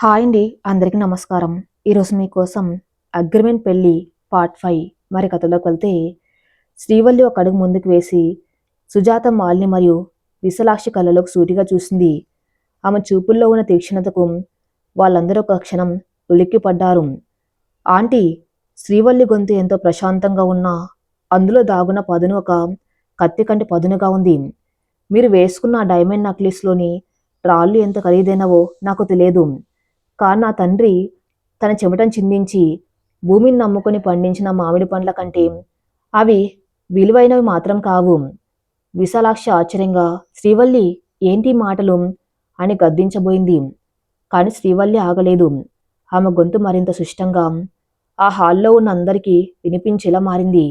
Hi అండి, అందరికీ నమస్కారం. ఈరోజు మీకోసం అగ్రిమెంట్ పెళ్లి పార్ట్ 5 మరి కథలోకి వెళ్తే శ్రీవల్లి ఒక అడుగు ముందుకు వేసి సుజాత మాలిని మరియు విశాలాక్షి కళ్ళలోకి సూటిగా చూసింది. ఆమె చూపుల్లో ఉన్న తీక్షణతకు వాళ్ళందరూ ఒక క్షణం ఉలిక్కిపడ్డారు. ఆంటీ, శ్రీవల్లి గొంతు ఎంతో ప్రశాంతంగా ఉన్నా అందులో దాగున్న పదును ఒక కత్తి కంటి పదునుగా ఉంది. మీరు వేసుకున్న ఆ డైమండ్ నక్లీస్లోని రాళ్ళు ఎంత ఖరీదైనవో నాకు తెలియదు. కానీ నా తండ్రి తన చెమటను చిందించి భూమిని నమ్ముకొని పండించిన మామిడి పండ్ల కంటే అవి విలువైనవి మాత్రం కావు. విశాలాక్షి ఆశ్చర్యంగా, శ్రీవల్లి, ఏంటి మాటలు అని గద్దించబోయింది. కానీ శ్రీవల్లి ఆగలేదు. ఆమె గొంతు మరింత సుష్టంగా ఆ హాల్లో ఉన్న అందరికీ వినిపించేలా మారింది.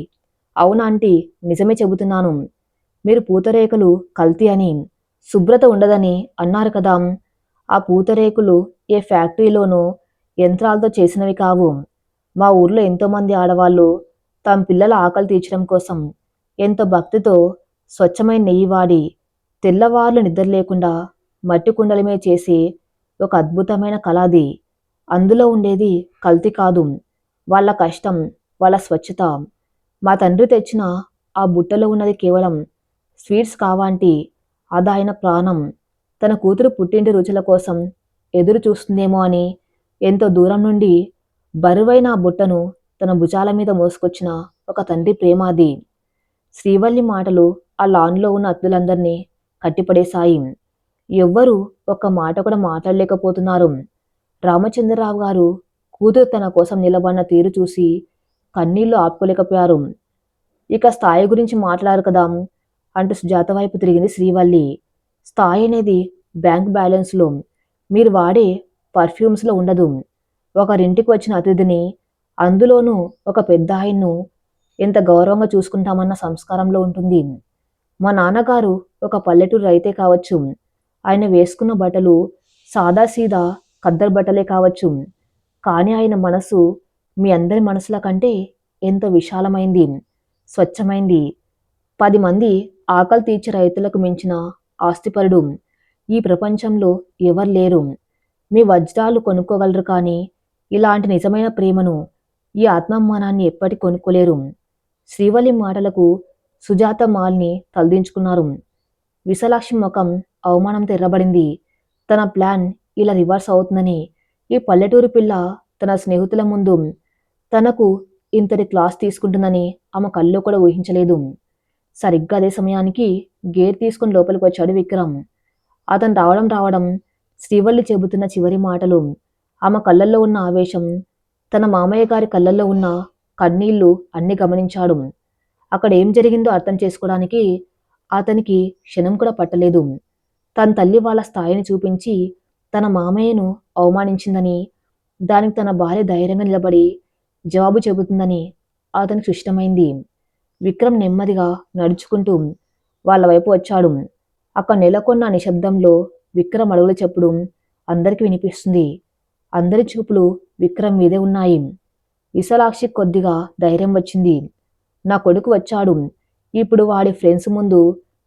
అవునా ఆంటీ, నిజమే చెబుతున్నాను. మీరు పూతరేకులు కల్తీ అని, శుభ్రత ఉండదని అన్నారు కదా. ఆ పూతరేకులు ఏ ఫ్యాక్టరీలోనూ యంత్రాలతో చేసినవి కావు. మా ఊర్లో ఎంతోమంది ఆడవాళ్ళు తమ పిల్లల ఆకలి తీర్చడం కోసం ఎంతో భక్తితో స్వచ్ఛమైన నెయ్యి వాడి తెల్లవార్లు నిద్ర లేకుండా మట్టి కుండలమే చేసి ఒక అద్భుతమైన కళ అది. అందులో ఉండేది కల్తీ కాదు, వాళ్ళ కష్టం, వాళ్ళ స్వచ్ఛత. మా తండ్రి తెచ్చిన ఆ బుట్టలో ఉన్నది కేవలం స్వీట్స్ కావాంటి, అదాయన ప్రాణం. తన కూతురు పుట్టింటి రుచుల కోసం ఎదురు చూస్తుందేమో అని ఎంతో దూరం నుండి బరువైన ఆ బుట్టను తన భుజాల మీద మోసుకొచ్చిన ఒక తండ్రి ప్రేమ అది. శ్రీవల్లి మాటలు ఆ లాన్లో ఉన్న అతిథులందరినీ కట్టిపడేశాయి. ఎవ్వరూ ఒక్క మాట కూడా మాట్లాడలేకపోతున్నారు. రామచంద్రరావు గారు కూతురు తన కోసం నిలబడిన తీరు చూసి కన్నీళ్లు ఆపుకోలేకపోయారు. ఇక స్థాయి గురించి మాట్లాడారు కదా అంటూ సుజాత వైపు తిరిగింది శ్రీవల్లి. స్థాయి అనేది బ్యాంక్ బ్యాలెన్స్లో, మీరు వాడే పర్ఫ్యూమ్స్లో ఉండదు. ఒకరింటికి వచ్చిన అతిథిని, అందులోనూ ఒక పెద్ద ఆయన్ను ఎంత గౌరవంగా చూసుకుంటామన్న సంస్కారంలో ఉంటుంది. మా నాన్నగారు ఒక పల్లెటూరు రైతే కావచ్చు. ఆయన వేసుకున్న బట్టలు సాదాసీదా ఖద్దరు బట్టలే కావచ్చు. కానీ ఆయన మనసు మీ అందరి మనసుల కంటే ఎంతో విశాలమైంది, స్వచ్ఛమైంది. 10 మంది ఆకలి తీర్చే రైతులకు మించిన ఆస్తిపరుడు ఈ ప్రపంచంలో ఎవరు లేరు. మీ వజ్రాలు కొనుక్కోగలరు, కానీ ఇలాంటి నిజమైన ప్రేమను, ఈ ఆత్మాభిమానాన్ని ఎప్పటికీ కొనుక్కోలేరు. శ్రీవల్లి మాటలకు సుజాత మాలిని తలదించుకున్నారు. విశాలాక్షి ముఖం అవమానంతో ఎర్రబడింది. తన ప్లాన్ ఇలా రివర్స్ అవుతుందని ఈ పల్లెటూరు పిల్ల తన స్నేహితుల ముందు తనకు ఇంతటి క్లాస్ తీసుకుంటుందని ఆమె కల్లో కూడా ఊహించలేదు. సరిగ్గా అదే సమయానికి గేట్ తీసుకుని లోపలికి వచ్చాడు విక్రమ్. అతను రావడం శ్రీవల్లి చెబుతున్న చివరి మాటలు, ఆమె కళ్ళల్లో ఉన్న ఆవేశం, తన మామయ్య గారి కళ్ళల్లో ఉన్న కన్నీళ్లు అన్ని గమనించాడు. అక్కడ ఏం జరిగిందో అర్థం చేసుకోవడానికి అతనికి క్షణం కూడా పట్టలేదు. తన తల్లి వాళ్ళ స్థాయిని చూపించి తన మామయ్యను అవమానించిందని, దానికి తన భార్య ధైర్యంగా నిలబడి జవాబు చెబుతుందని అతనికి ఇష్టమైంది. విక్రమ్ నెమ్మదిగా నడుచుకుంటూ వాళ్ళ వైపు వచ్చాడు. అక్కడ నెలకొన్న నిశ్శబ్దంలో విక్రమ్ అడుగుల చప్పుడు అందరికీ వినిపిస్తుంది. అందరి చూపులు విక్రమ్ మీదే ఉన్నాయి. విశాలాక్షి కొద్దిగా ధైర్యం వచ్చింది. నా కొడుకు వచ్చాడు, ఇప్పుడు వాడి ఫ్రెండ్స్ ముందు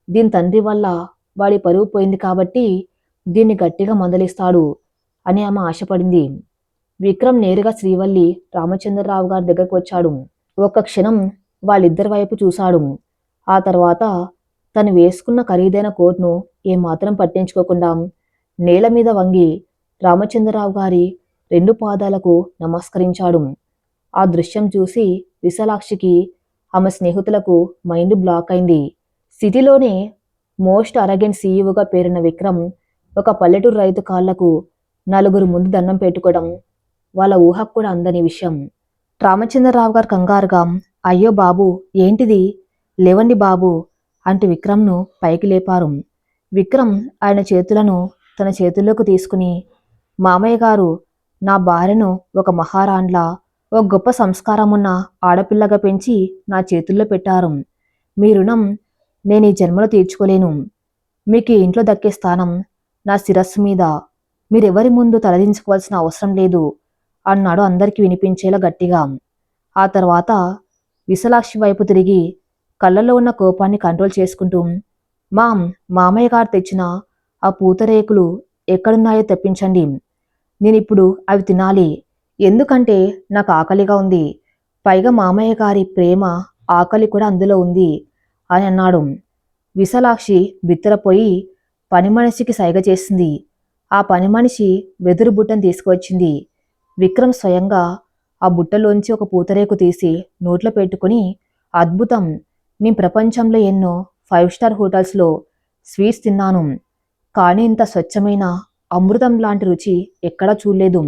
దీని తండ్రి వల్ల వాడి పరువు పోయింది కాబట్టి దీన్ని గట్టిగా మందలిస్తాడు అని ఆమె ఆశపడింది. విక్రమ్ నేరుగా శ్రీవల్లి, రామచంద్రరావు గారి దగ్గరకు వచ్చాడు. ఒక్క క్షణం వాళ్ళిద్దరి వైపు చూశాడు. ఆ తర్వాత తను వేసుకున్న ఖరీదైన కోట్ను ఏమాత్రం పట్టించుకోకుండా నేల మీద వంగి రామచంద్రరావు గారి 2 పాదాలకు నమస్కరించాడు. ఆ దృశ్యం చూసి విశాలాక్షికి, ఆమె స్నేహితులకు మైండ్ బ్లాక్ అయింది. సిటీలోనే మోస్ట్ అరగెంట్ సీఈఓగా పేరున్న విక్రమ్ ఒక పల్లెటూరు రైతు కాళ్లకు నలుగురు ముందు దండం పెట్టుకోవడం వాళ్ళ ఊహకు కూడా అందని విషయం. రామచంద్రరావు గారు కంగారుగా, అయ్యో బాబు, ఏంటిది, లేవండి బాబు అంటూ విక్రమ్ను పైకి లేపారు. విక్రమ్ ఆయన చేతులను తన చేతుల్లోకి తీసుకుని, మామయ్య గారు, నా భార్యను ఒక మహారాణిలా, ఒక గొప్ప సంస్కారమున్న ఆడపిల్లగా పెంచి నా చేతుల్లో పెట్టారు. మీ రుణం నేను ఈ జన్మలో తీర్చుకోలేను. మీకు ఈ ఇంట్లో దక్కే స్థానం నా శిరస్సు మీద. మీరెవరి ముందు తలదించుకోవాల్సిన అవసరం లేదు అన్నాడు అందరికీ వినిపించేలా గట్టిగా. ఆ తర్వాత విశాలాక్షి వైపు తిరిగి కళ్ళల్లో ఉన్న కోపాన్ని కంట్రోల్ చేసుకుంటూ, మామయ్య గారు తెచ్చిన ఆ పూతరేకులు ఎక్కడున్నాయో తెప్పించండి. నేనిప్పుడు అవి తినాలి. ఎందుకంటే నాకు ఆకలిగా ఉంది. పైగా మామయ్య గారి ప్రేమ, ఆకలి కూడా అందులో ఉంది అని అన్నాడు. విశాలాక్షి బిత్తరపోయి పనిమనిషికి సైగ చేసింది. ఆ పనిమనిషి వెదురు బుట్టను తీసుకువచ్చింది. విక్రమ్ స్వయంగా ఆ బుట్టలోంచి ఒక పూతరేకు తీసి నోట్లో పెట్టుకుని, అద్భుతం! నేను ప్రపంచంలో ఎన్నో 5 స్టార్ హోటల్స్లో స్వీట్స్ తిన్నాను. కానీ ఇంత స్వచ్ఛమైన అమృతం లాంటి రుచి ఎక్కడా చూడలేదు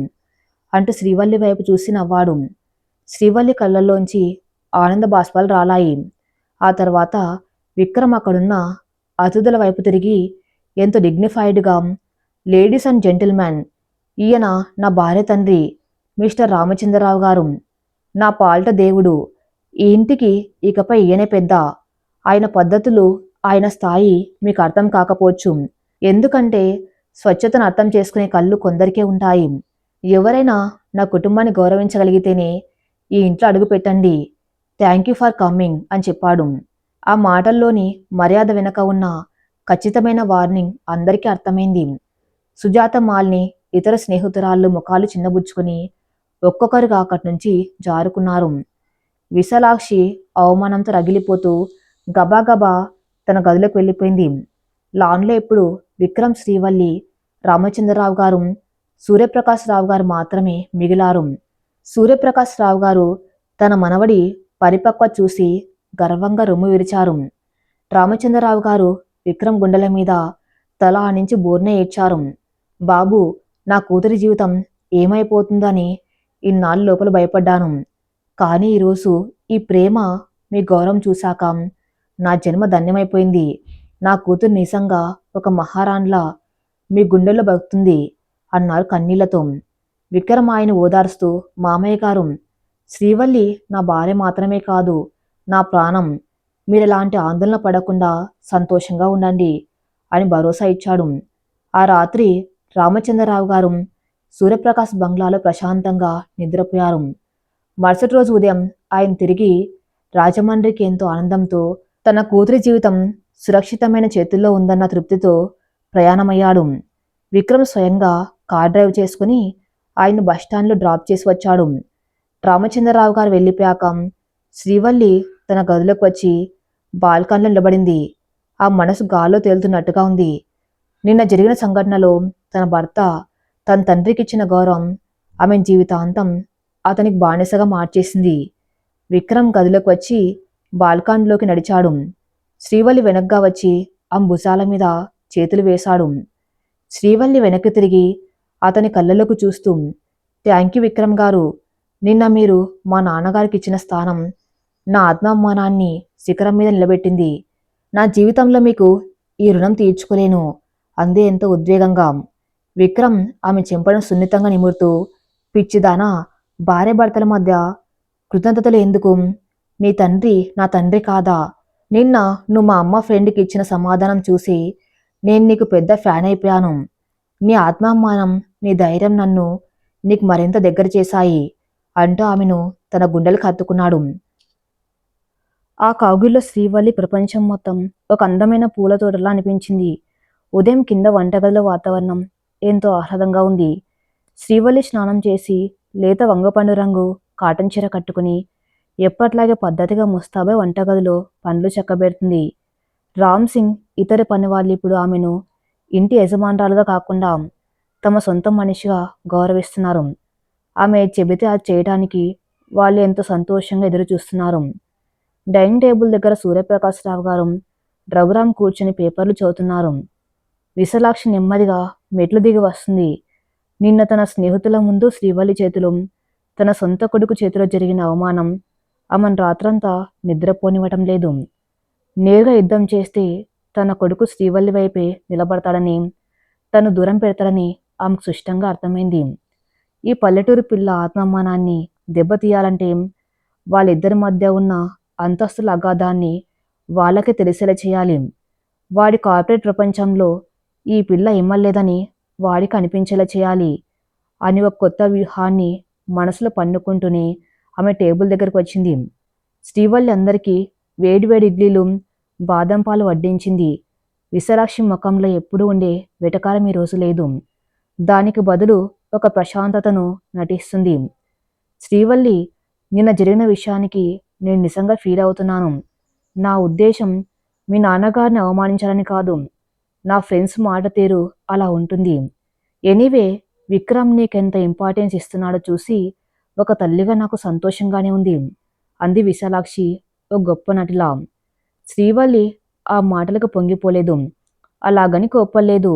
అంటూ శ్రీవల్లి వైపు చూసి నవ్వాడు. శ్రీవల్లి కళ్ళల్లోంచి ఆనంద బాష్పాలు రాలాయి. ఆ తర్వాత విక్రమ్ అక్కడున్న అతిథుల వైపు తిరిగి ఎంతో డిగ్నిఫైడ్గా, లేడీస్ అండ్ జెంటిల్మెన్, ఈయన నా భార్య తండ్రి మిస్టర్ రామచంద్రరావు గారు. నా పాలిట దేవుడు. ఈ ఇంటికి ఇకపై ఈయనే పెద్ద. ఆయన పద్ధతులు, ఆయన స్థాయి మీకు అర్థం కాకపోవచ్చు. ఎందుకంటే స్వచ్ఛతను అర్థం చేసుకునే కళ్ళు కొందరికే ఉంటాయి. ఎవరైనా నా కుటుంబాన్ని గౌరవించగలిగితేనే ఈ ఇంట్లో అడుగు పెట్టండి. థ్యాంక్ యూ ఫర్ కమ్మింగ్ అని చెప్పాడు. ఆ మాటల్లోని మర్యాద వెనక ఉన్న ఖచ్చితమైన వార్నింగ్ అందరికీ అర్థమైంది. సుజాత, మాలిని ఇతర స్నేహితురాళ్ళు ముఖాలు చిన్నబుచ్చుకుని ఒక్కొక్కరుగా అక్కడి నుంచి జారుకున్నారు. విశాలాక్షి అవమానంతో రగిలిపోతూ గబాగబా తన గదిలోకి వెళ్ళిపోయింది. లాన్లో ఇప్పుడు విక్రమ్, శ్రీవల్లి, రామచంద్రరావు గారు, సూర్యప్రకాశ్ రావు గారు మాత్రమే మిగిలారు. సూర్యప్రకాశ్ రావు గారు తన మనవడి పరిపక్వత చూసి గర్వంగా రొమ్ము విరిచారు. రామచంద్రరావు గారు విక్రమ్ గుండెల మీద తల ఆనించి బోర్నే ఏడ్చారు. బాబు, నా కూతురి జీవితం ఏమైపోతుందని ఇన్నాళ్ళు లోపల భయపడ్డాను. కానీ ఈరోజు ఈ ప్రేమ, మీ గౌరవం చూశాక నా జన్మ ధన్యమైపోయింది. నా కూతురు నిజంగా ఒక మహారాణిలా మీ గుండెల్లో బతుకుతుంది అన్నారు కన్నీళ్లతో. విక్రమ్ ఆయన ఓదార్స్తూ, మామయ్య గారు, శ్రీవల్లి నా భార్య మాత్రమే కాదు, నా ప్రాణం. మీరెలాంటి ఆందోళన పడకుండా సంతోషంగా ఉండండి అని భరోసా ఇచ్చాడు. ఆ రాత్రి రామచంద్రరావు గారు సూర్యప్రకాశ్ బంగ్లాలో ప్రశాంతంగా నిద్రపోయారు. మరుసటి రోజు ఉదయం ఆయన తిరిగి రాజమండ్రికి ఎంతో ఆనందంతో, తన కూతురి జీవితం సురక్షితమైన చేతుల్లో ఉందన్న తృప్తితో ప్రయాణమయ్యాడు. విక్రమ్ స్వయంగా కార్ డ్రైవ్ చేసుకుని ఆయన బస్టాండ్లో డ్రాప్ చేసి వచ్చాడు. రామచంద్రరావు గారు వెళ్ళిపోయాక శ్రీవల్లి తన గదిలోకి వచ్చి బాల్కనీలో నిలబడింది. ఆ మనసు గాల్లో తేలుతున్నట్టుగా ఉంది. నిన్న జరిగిన సంఘటనలో తన భర్త తన తండ్రికి ఇచ్చిన గౌరవం ఆమె జీవితాంతం అతనికి బానిసగా మార్చేసింది. విక్రమ్ గదిలోకి వచ్చి బాల్కనీలోకి నడిచాడు. శ్రీవల్లి వెనక్గా వచ్చి ఆమె భుజాల మీద చేతులు వేశాడు. శ్రీవల్లి వెనక్కి తిరిగి అతని కళ్ళలోకి చూస్తూ, థ్యాంక్ యూ విక్రమ్ గారు. నిన్న మీరు మా నాన్నగారికి ఇచ్చిన స్థానం నా ఆత్మాభిమానాన్ని శిఖరం మీద నిలబెట్టింది. నా జీవితంలో మీకు ఈ రుణం తీర్చుకోలేను అందే ఎంతో ఉద్వేగంగా. విక్రమ్ ఆమె చెంపను సున్నితంగా నిమురుతూ, పిచ్చిదానా, భార్యాభర్తల మధ్య కృతజ్ఞతలు ఎందుకు? నీ తండ్రి నా తండ్రి కాదా? నిన్న నువ్వు మా అమ్మ ఫ్రెండ్కి ఇచ్చిన సమాధానం చూసి నేను నీకు పెద్ద ఫ్యాన్ అయిపోయాను. నీ ఆత్మాభిమానం, నీ ధైర్యం నన్ను నీకు మరింత దగ్గర చేశాయి అంటూ ఆమెను తన గుండెలకు హత్తుకున్నాడు. ఆ కౌగిల్లో శ్రీవల్లి ప్రపంచం మొత్తం ఒక అందమైన పూల తోటలా అనిపించింది. ఉదయం కింద వంటగదిలో వాతావరణం ఎంతో ఆహ్లాదంగా ఉంది. శ్రీవల్లి స్నానం చేసి లేత వంగపండు రంగు కాటన్ చీర కట్టుకుని ఎప్పట్లాగే పద్ధతిగా ముస్తాబై వంటగదిలో పండ్లు చక్కబెడుతుంది. రామ్ సింగ్, ఇతర పనివాళ్ళు ఇప్పుడు ఆమెను ఇంటి యజమానురాలుగా కాకుండా తమ సొంత మనిషిగా గౌరవిస్తున్నారు. ఆమె చెబితే అది చేయడానికి వాళ్ళు ఎంతో సంతోషంగా ఎదురు చూస్తున్నారు. డైనింగ్ టేబుల్ దగ్గర సూర్యప్రకాశ్ రావు గారు రఘురామ్ కూర్చుని పేపర్లు చదువుతున్నారు. విశాలాక్షి నెమ్మదిగా మెట్లు దిగి వస్తుంది. నిన్న తన స్నేహితుల ముందు శ్రీవల్లి చేతిలో, తన సొంత కొడుకు చేతిలో జరిగిన అవమానం ఆమెను రాత్రంతా నిద్రపోనివ్వటం లేదు. నేరుగా యుద్ధం చేస్తే తన కొడుకు శ్రీవల్లి వైపే నిలబడతాడని, తను దూరం పెడతాడని ఆమెకు స్పష్టంగా అర్థమైంది. ఈ పల్లెటూరు పిల్ల ఆత్మాభిమానాన్ని దెబ్బతీయాలంటే వాళ్ళిద్దరి మధ్య ఉన్న అంతస్తుల అగాధాన్ని వాళ్ళకే తెలిసేలా చేయాలి. వాడి కార్పొరేట్ ప్రపంచంలో ఈ పిల్ల ఇమ్మలేదని వాడికి అనిపించేలా చేయాలి అని ఒక కొత్త వ్యూహాన్ని మనసులో పన్నుకుంటూనే ఆమె టేబుల్ దగ్గరకు వచ్చింది. శ్రీవల్లి అందరికీ వేడివేడి ఇడ్లీలు, బాదం పాలు వడ్డించింది. విశాలాక్షి ముఖంలో ఎప్పుడూ ఉండే వెటకారం ఈరోజు లేదు. దానికి బదులు ఒక ప్రశాంతతను నటిస్తుంది. శ్రీవల్లి, నిన్న జరిగిన విషయానికి నేను నిజంగా ఫీల్ అవుతున్నాను. నా ఉద్దేశం మీ నాన్నగారిని అవమానించాలని కాదు. నా ఫ్రెండ్స్ మాట తీరు అలా ఉంటుంది. ఎనీవే, విక్రమ్ నీకెంత ఇంపార్టెన్స్ ఇస్తున్నాడో చూసి ఒక తల్లిగా నాకు సంతోషంగానే ఉంది అంది విశాలాక్షి ఓ గొప్ప నటిలా. శ్రీవల్లి ఆ మాటలకు పొంగిపోలేదు. అలాగని కోప్పలేదు.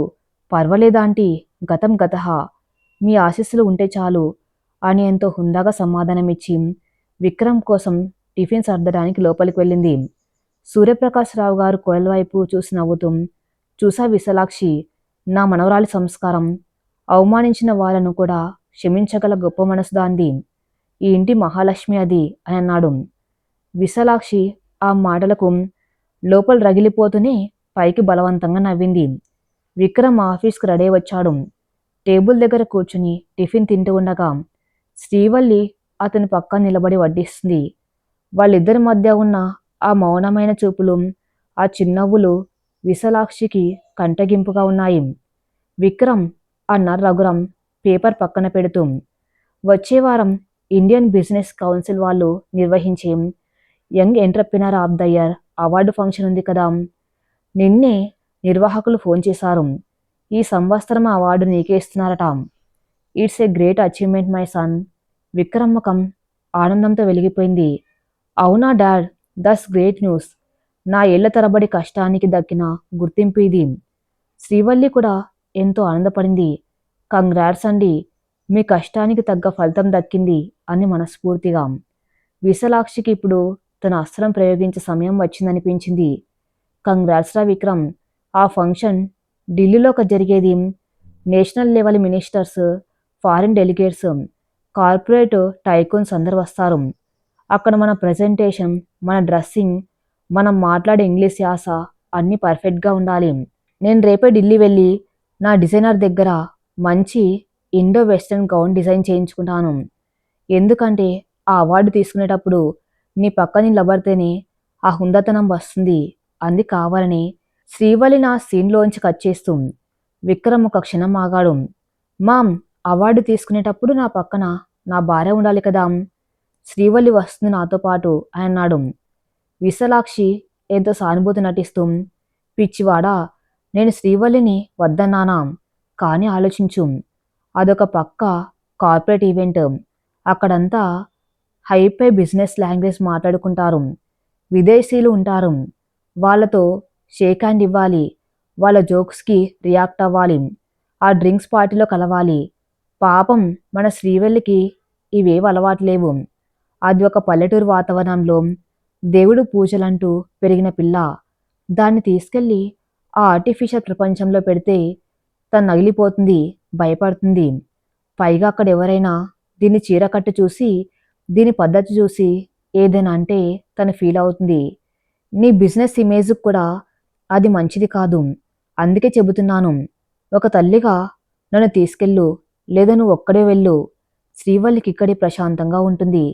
పర్వాలేదాంటీ, గతం గతహ, మీ ఆశీస్సులు ఉంటే చాలు అని ఎంతో హుందాగా సమాధానమిచ్చి విక్రమ్ కోసం టిఫిన్ సర్దడానికి లోపలికి వెళ్ళింది. సూర్యప్రకాశ్రావు గారు కోడల వైపు చూసి నవ్వుతూ, చూసా విశాలాక్షి, నా మనవరాలి సంస్కారం, అవమానించిన వాళ్ళను కూడా క్షమించగల గొప్ప మనసు దాంది. ఈ ఇంటి మహాలక్ష్మి అది అని అన్నాడు. విశాలాక్షి ఆ మాటలకు లోపల రగిలిపోతూనే పైకి బలవంతంగా నవ్వింది. విక్రమ్ ఆఫీస్కి రెడీ వచ్చాడు. టేబుల్ దగ్గర కూర్చుని టిఫిన్ తింటూ ఉండగా శ్రీవల్లి అతని పక్కన నిలబడి వడ్డిస్తుంది. వాళ్ళిద్దరి మధ్య ఉన్న ఆ మౌనమైన చూపులు, ఆ చిన్నవ్వులు విశాలాక్షికి కంటగింపుగా ఉన్నాయి. విక్రమ్ అన్నారు రఘురాం పేపర్ పక్కన పెడుతూ. వచ్చే వారం ఇండియన్ బిజినెస్ కౌన్సిల్ వాళ్ళు నిర్వహించే young entrepreneur of the year award function ఉంది కదా. నిన్నే నిర్వాహకులు ఫోన్ చేశారు. ఈ సంవత్సరం ఆ అవార్డు నీకే ఇస్తున్నారట. It's a great achievement my son. Vikram ముఖం ఆనందంతో వెలిగిపోయింది. అవునా డాడ్, దట్స్ గ్రేట్ న్యూస్. నా ఏళ్ల తరబడి కష్టానికి దక్కిన గుర్తింపు ఇది. శ్రీవల్లి కూడా ఎంతో ఆనందపడింది. కంగ్రాట్స్ అండి, మీ కష్టానికి తగ్గ ఫలితం దక్కింది అని మనస్ఫూర్తిగా. విశాలాక్షికి ఇప్పుడు తన అస్త్రం ప్రయోగించే సమయం వచ్చిందనిపించింది. కంగ్రాట్స్ రా విక్రమ్. ఆ ఫంక్షన్ ఢిల్లీలో జరిగేది. National level ministers, foreign delegates, corporate tycoons అందరు వస్తారు. అక్కడ మన ప్రజెంటేషన్, మన డ్రెస్సింగ్, మనం మాట్లాడే ఇంగ్లీష్ యాస అన్నీ పర్ఫెక్ట్గా ఉండాలి. నేను రేపే ఢిల్లీ వెళ్ళి నా డిజైనర్ దగ్గర మంచి ఇండో వెస్ట్రన్ గౌన్ డిజైన్ చేయించుకుంటాను. ఎందుకంటే ఆ అవార్డు తీసుకునేటప్పుడు నీ పక్క నిలబడితేనే ఆ హుందతనం వస్తుంది అంది కావాలని శ్రీవల్లి నా సీన్లోంచి కట్ చేస్తూ. విక్రమ్ ఒక క్షణం ఆగాడు. మామ్, అవార్డు తీసుకునేటప్పుడు నా పక్కన నా భార్య ఉండాలి కదా. శ్రీవల్లి వస్తుంది నాతో పాటు అని అన్నాడు. విశాలాక్షి ఎంతో సానుభూతి నటిస్తూ, పిచ్చివాడా, నేను శ్రీవల్లిని వద్దన్నానా? కానీ ఆలోచించు, అదొక పక్క కార్పొరేట్ ఈవెంట్. అక్కడంతా హైపై బిజినెస్ లాంగ్వేజ్ మాట్లాడుకుంటారు. విదేశీయులు ఉంటారు. వాళ్ళతో షేక్ హ్యాండ్ ఇవ్వాలి. వాళ్ళ జోక్స్కి రియాక్ట్ అవ్వాలి. ఆ డ్రింక్స్ పార్టీలో కలవాలి. పాపం మన శ్రీవల్లికి ఇవేవి అలవాట్లేవు. అది ఒక పల్లెటూరు వాతావరణంలో దేవుడు పూజలంటూ పెరిగిన పిల్ల. దాన్ని తీసుకెళ్ళి ఆ ఆర్టిఫిషియల్ ప్రపంచంలో పెడితే తను నగిలిపోతుంది, భయపడుతుంది. పైగా అక్కడ ఎవరైనా దీన్ని చీరకట్టు చూసి, దీని పద్ధతి చూసి ఏదైనా అంటే తను ఫీల్ అవుతుంది. నీ బిజినెస్ ఇమేజ్ కూడా అది మంచిది కాదు. అందుకే చెబుతున్నాను, ఒక తల్లిగా నన్ను తీసుకెళ్ళు, లేదా నువ్వు ఒక్కడే వెళ్ళు. శ్రీవల్లికి ఇక్కడే ప్రశాంతంగా ఉంటుంది.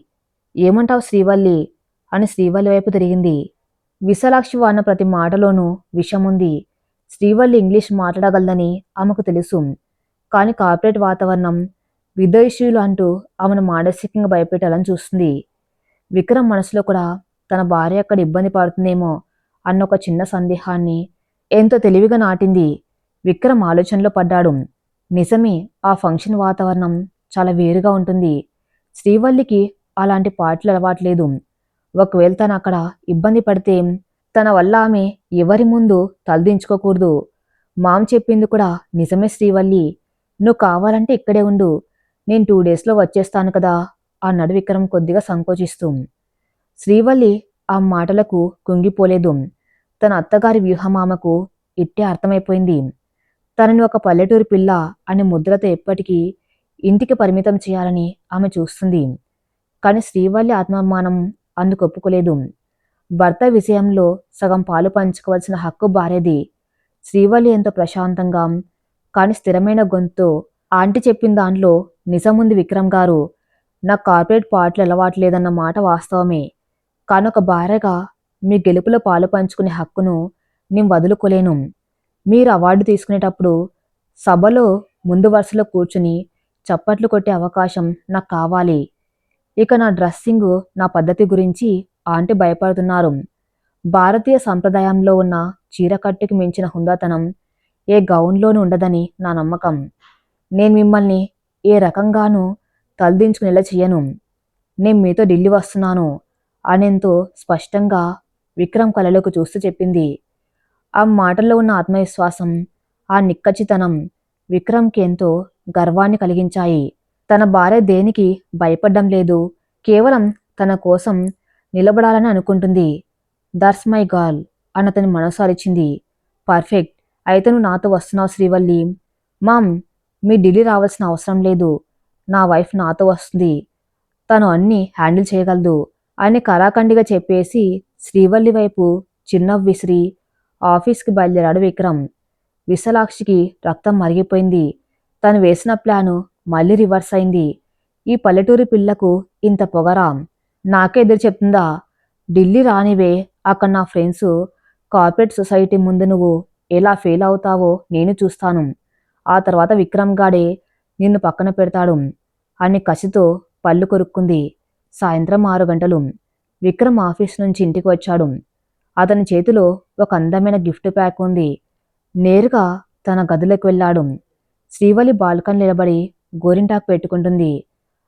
ఏమంటావు శ్రీవల్లి అని శ్రీవల్లి వైపు తిరిగింది. విశాలాక్షి వాడిన ప్రతి మాటలోనూ విషముంది. శ్రీవల్లి ఇంగ్లీష్ మాట్లాడగలదని ఆమెకు తెలుసు. కానీ కార్పొరేట్ వాతావరణం, విదేశీయులు అంటూ ఆమెను మానసికంగా భయపెట్టాలని చూస్తుంది. విక్రమ్ మనసులో కూడా తన భార్య అక్కడ ఇబ్బంది పడుతుందేమో అన్న ఒక చిన్న సందేహాన్ని ఎంతో తెలివిగా నాటింది. విక్రమ్ ఆలోచనలో పడ్డాడు. నిజమే, ఆ ఫంక్షన్ వాతావరణం చాలా వేరుగా ఉంటుంది. శ్రీవల్లికి అలాంటి పాటలు అలవాట్లేదు. ఒకవేళ తను అక్కడ ఇబ్బంది పడితే తన వల్ల ఆమె ఎవరి ముందు తలదించుకోకూడదు. మామ చెప్పింది కూడా నిజమే శ్రీవల్లి. నువ్వు కావాలంటే ఇక్కడే ఉండు, నేను 2 డేస్లో వచ్చేస్తాను కదా అన్నాడు విక్రమ్ కొద్దిగా సంకోచిస్తూ. శ్రీవల్లి ఆ మాటలకు కుంగిపోలేదు. తన అత్తగారి వ్యూహం ఆమెకు ఇట్టే అర్థమైపోయింది. తనని ఒక పల్లెటూరు పిల్ల అనే ముద్రతో ఎప్పటికీ ఇంటికి పరిమితం చేయాలని ఆమె చూస్తుంది. కానీ శ్రీవల్లి ఆత్మాభిమానం అందుకు ఒప్పుకోలేదు. భర్త విషయంలో సగం పాలు పంచుకోవాల్సిన హక్కు భార్యది. శ్రీవల్లి ఎంతో ప్రశాంతంగా కానీ స్థిరమైన గొంతుతో ఆంటీ చెప్పిన దాంట్లో నిజముంది విక్రమ్ గారు. నాకు కార్పొరేట్ పాటలు అలవాట్లేదన్న మాట వాస్తవమే. కానీ ఒక భార్యగా మీ గెలుపులో పాలు పంచుకునే హక్కును నేను వదులుకోలేను. మీరు అవార్డు తీసుకునేటప్పుడు సభలో ముందు వరుసలో కూర్చుని చప్పట్లు కొట్టే అవకాశం నాకు కావాలి. ఇక నా డ్రెస్సింగ్, నా పద్ధతి గురించి ఆంటీ భయపడుతున్నారు. భారతీయ సంప్రదాయంలో ఉన్న చీరకట్టుకి మించిన హుందాతనం ఏ గౌన్లోనూ ఉండదని నా నమ్మకం. నేను మిమ్మల్ని ఏ రకంగానూ తలదించుకునేలా చెయ్యను. నేను మీతో ఢిల్లీ వస్తున్నాను అనేంతో స్పష్టంగా విక్రమ్ కళ్ళలోకి చూస్తూ చెప్పింది. ఆ మాటల్లో ఉన్న ఆత్మవిశ్వాసం, ఆ నిక్కచ్చితనం విక్రమ్కి ఎంతో గర్వాన్ని కలిగించాయి. తన భార్య దేనికి భయపడ్డం లేదు, కేవలం తన కోసం నిలబడాలని అనుకుంటుంది. దట్స్ మై గర్ల్ అన్నతని మనసు అరిచింది. పర్ఫెక్ట్, అయితే నువ్వు నాతో వస్తున్నావు శ్రీవల్లి. మామ్, మీ ఢిల్లీ రావాల్సిన అవసరం లేదు. నా వైఫ్ నాతో వస్తుంది. తను అన్నీ హ్యాండిల్ చేయగలదు అని కరాఖండిగా చెప్పేసి శ్రీవల్లి వైపు చిరునవ్వు విసిరి ఆఫీస్కి బయలుదేరాడు విక్రమ్. విశాలాక్షికి రక్తం మరిగిపోయింది. తను వేసిన ప్లాను మళ్ళీ రివర్స్ అయింది. ఈ పల్లెటూరి పిల్లకు ఇంత పొగరా? నాకే ఎదురు చెప్తుందా? ఢిల్లీ రానివే, అక్కడ నా ఫ్రెండ్స్ కార్పొరేట్ సొసైటీ ముందు నువ్వు ఎలా ఫెయిల్ అవుతావో నేను చూస్తాను. ఆ తర్వాత విక్రమ్ గాడే నిన్ను పక్కన పెడతాడు అని కసితో పళ్ళు కొరుక్కుంది. సాయంత్రం 6 గంటలు. విక్రమ్ ఆఫీస్ నుంచి ఇంటికి వచ్చాడు. అతని చేతిలో ఒక అందమైన గిఫ్ట్ ప్యాక్ ఉంది. నేరుగా తన గదిలోకి వెళ్ళాడు. శ్రీవల్లి బాల్కన్ నిలబడి గోరింటాకు పెట్టుకుంటుంది.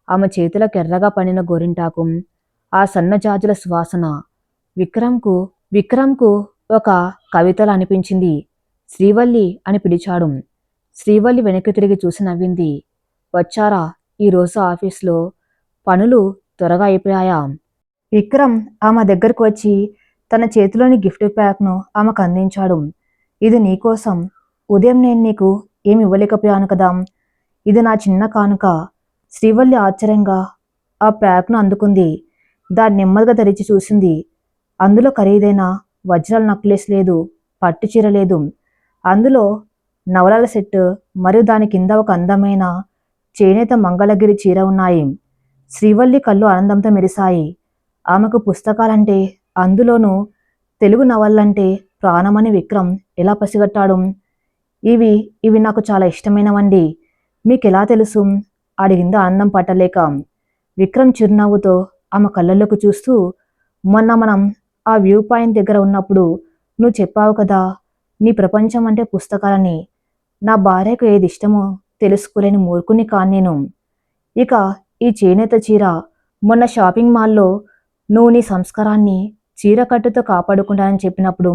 ఆమె చేతులకు ఎర్రగా పండిన గోరింటాకు, ఆ సన్నజాజుల సువాసన విక్రమ్కు ఒక కవితలా అనిపించింది. శ్రీవల్లి అని పిలిచాడు. శ్రీవల్లి వెనక్కి తిరిగి చూసి నవ్వింది. వచ్చారా? ఈరోజు ఆఫీస్లో పనులు త్వరగా అయిపోయాయా? విక్రమ్ ఆమె దగ్గరకు వచ్చి తన చేతిలోని గిఫ్ట్ ప్యాక్ను ఆమెకు అందించాడు. ఇది నీకోసం. ఉదయం నేను నీకు ఏమి ఇవ్వలేకపోయాను కదా, ఇది నా చిన్న కానుక. శ్రీవల్లి ఆశ్చర్యంగా ఆ ప్యాక్ను అందుకుంది. దాన్ని నెమ్మదిగా తెరిచి చూసింది. అందులో ఖరీదైన వజ్రాల నక్లెస్ లేదు, పట్టు చీర లేదు. అందులో నవలాల సెట్ మరియు దాని కింద ఒక అందమైన చేనేత మంగళగిరి చీర ఉన్నాయి. శ్రీవల్లి కళ్ళు ఆనందంతో మెరిశాయి. ఆమెకు పుస్తకాలంటే, అందులోనూ తెలుగు నవలంటే ప్రాణమని విక్రమ్ ఎలా పసిగట్టాడు? ఇవి నాకు చాలా ఇష్టమైనవండి. మీకెలా తెలుసు? అడిగింది ఆనందం పట్టలేక. విక్రమ్ చిరునవ్వుతో ఆమె కళ్ళల్లోకి చూస్తూ, మొన్న మనం ఆ వ్యూ పాయింట్ దగ్గర ఉన్నప్పుడు నువ్వు చెప్పావు కదా, నీ ప్రపంచం అంటే పుస్తకాలని. నా భార్యకు ఏది ఇష్టమో తెలుసుకోలేని మూర్ఖుని కాను నేను. ఇక ఈ చేనేత చీర, మొన్న షాపింగ్ మాల్లో నువ్వు నీ సంస్కారాన్ని చీరకట్టుతో కాపాడుకుంటానని చెప్పినప్పుడు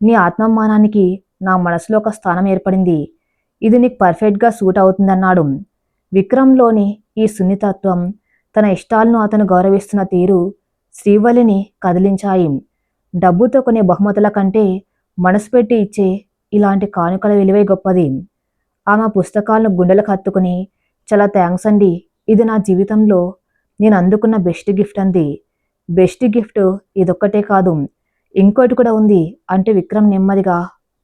నీ ఆత్మాభిమానానికి నా మనసులో ఒక స్థానం ఏర్పడింది. ఇది నీకు పర్ఫెక్ట్గా సూట్ అవుతుందన్నాడు. విక్రమ్లోని ఈ సున్నితత్వం, తన ఇష్టాలను అతను గౌరవిస్తున్న తీరు శ్రీవల్లిని కదిలించాయి. డబ్బుతో కొనే బహుమతుల కంటే మనసు పెట్టి ఇచ్చే ఇలాంటి కానుకల విలువే గొప్పది. ఆమె పుస్తకాలను గుండెలకు హత్తుకుని, చాలా థ్యాంక్స్ అండి, ఇది నా జీవితంలో నేను అందుకున్న బెస్ట్ గిఫ్ట్ అంది. బెస్ట్ గిఫ్ట్ ఇదొక్కటే కాదు, ఇంకోటి కూడా ఉంది అంటే విక్రమ్ నెమ్మదిగా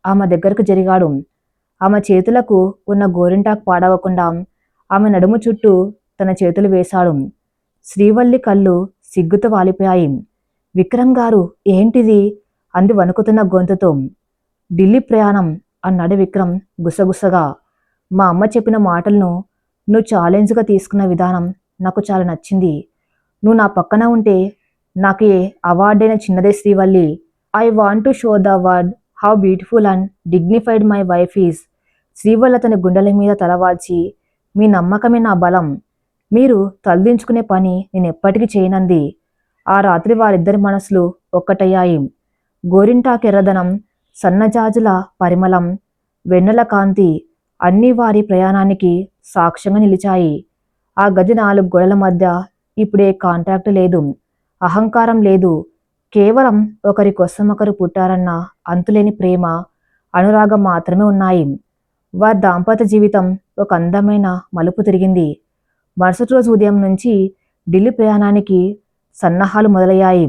ఆమె దగ్గరకు జరిగాడు. ఆమె చేతులకు ఉన్న గోరింటాకు పాడవకుండా ఆమె నడుము చుట్టూ తన చేతులు వేశాడు. శ్రీవల్లి కళ్ళు సిగ్గుతో వాలిపోయాయి. విక్రమ్ గారు, ఏంటిది? అంది వణుకుతున్న గొంతుతో. ఢిల్లీ ప్రయాణం అన్నాడు విక్రమ్ గుసగుసగా. మా అమ్మ చెప్పిన మాటలను నువ్వు ఛాలెంజ్గా తీసుకున్న విధానం నాకు చాలా నచ్చింది. నువ్వు నా పక్కన ఉంటే నాకు ఏ అవార్డైనా చిన్నదే Srivalli. I want to show the world how beautiful and dignified my wife is. Srivalli అతని గుండెల మీద తలవాల్చి, మీ నమ్మకమే నా బలం. మీరు తలదించుకునే పని నేను ఎప్పటికీ చేయనంది. ఆ రాత్రి వారిద్దరి మనసులు ఒక్కటయ్యాయి. గోరింటాకు ఎర్రదనం, సన్నజాజుల పరిమళం, వెన్నెల కాంతి అన్నీ వారి ప్రయాణానికి సాక్ష్యంగా నిలిచాయి. ఆ గది 4 గోడల మధ్య ఇప్పుడే కాంట్రాక్ట్ లేదు, అహంకారం లేదు. కేవలం ఒకరి కోసం ఒకరు పుట్టారన్న అంతులేని ప్రేమ, అనురాగం మాత్రమే ఉన్నాయి. వారి దాంపత్య జీవితం ఒక అందమైన మలుపు తిరిగింది. మరుసటి రోజు ఉదయం నుంచి ఢిల్లీ ప్రయాణానికి సన్నాహాలు మొదలయ్యాయి.